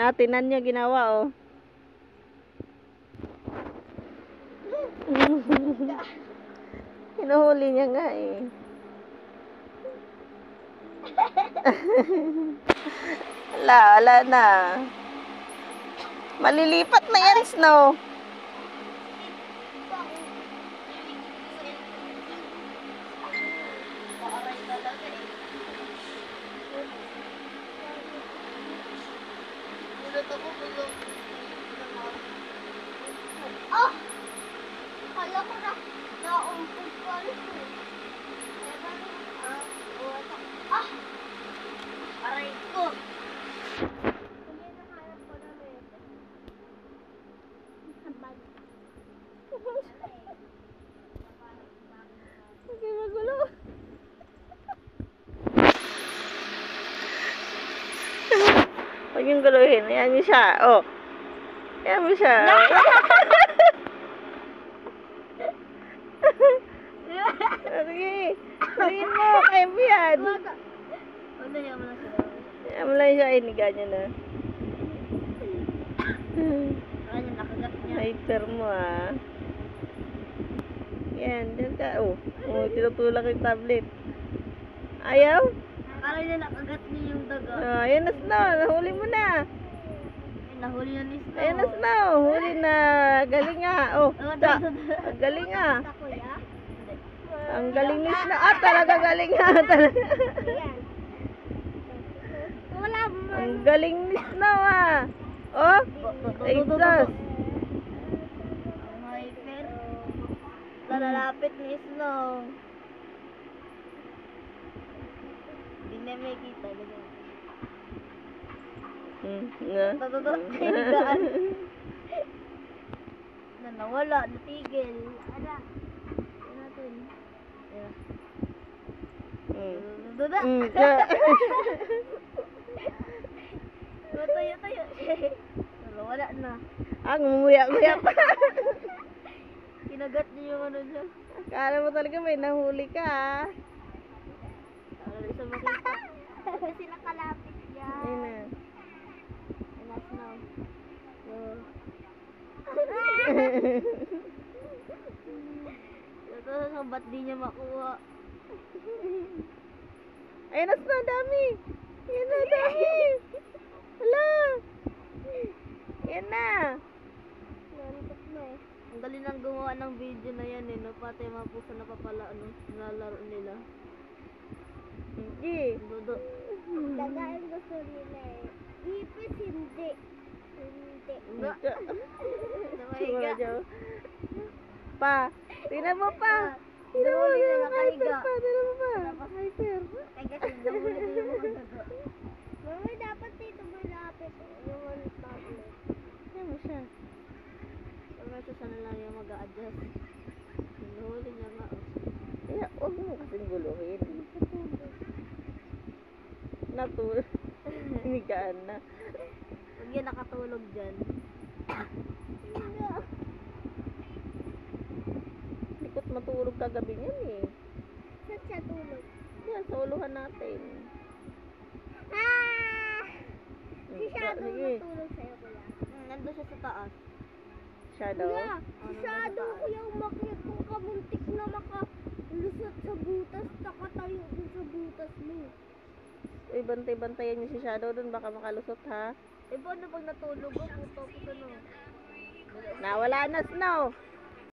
Natinan niya ginawa, oh. Hinuhuli niya nga, eh. Wala na. Malilipat na yan, Snow. Oh! Kala ko na naumpog ko alis ko. Ah! Aray ko! Hindi nahanap ko na meron. Habag. Sige, magulo. Huwag yung guluhin. Ayan mo siya. Oh. Ayan mo siya. Sige. Sabihin mo. Kaya mo yan. Ano yan mo na siya? Ayan mo lang siya. Iniga niya na. Ano nakagat niya? Hiper mo, ah. Yan. Diyan ka. Oh. Oh, tinutulak yung tablet. Ayaw? Akala niya nakagat niya yung daga. Oh, ayan na, Snow. Nahuli mo na. Ay, nahuli na ni Snow. Ayan na, Snow. Huli na. Galing nga. Oh. Ang galing nga. Kuya? Ang galing ni Snow. Ah, talaga galing nga. Talaga. Wala mo. Ang galing ni Snow, ah. Oh. Exhaust. Ang hyper. Lalapit ni Snow. Hindi na may kita. Ganyan. Na. Higaan. Nawala. Natigil. Ano? Ano natin? Duda. Tayo. Wala na. Ah, ngumuya-nguya pa. Kinagat niyo yung ano niya. Akala mo talaga may nahuli ka, ah. Isa makita. Kasi nakalapit niya. Ayun na. Alas na. Ito, ba't di niya makuha? Ayun na, Snow. Dami. Ayun na, dami. Hala. Yan na. Nantot na eh. Ang galing nang gumawa ng video na yan eh. No? Pati mga puso na papala ano, nilalaro nila. Hindi. Dodo. Dagain gusto nila eh. Ipis hindi. Hindi. Namahiga. Pa. Tingnan mo pa. Tingnan mo yung hyper pa. Tingnan mo pa. Hyper. Ay kasi nahuli ko yung mga daga. Mami, dapat dito malapit yung ano tablet. Tingnan mo siya. Pero sana lang yung mag-a-adjust. Nahuli niya nga. Kaya, huwag mo kasing guluhin. Natulog. Hinigaan na. Huwag yan nakatulog dyan. Likot matulog kagabi niyan eh. Saan siya tulog? Yan, sa uluhan natin. Ah! Si Shadow Sige. natulog sa'yo, kuya. Nandun siya sa taas. Shadow. Kuya, si Shadow, kuya, umakyat kung kamuntik na makalusot sa butas, nakatayo dun sa butas mo. Uy, bantay-bantayan niyo si Shadow dun. Baka makalusot, ha? Eh, paano pag natulog ko? Tapos ano? Nawala na, Snow.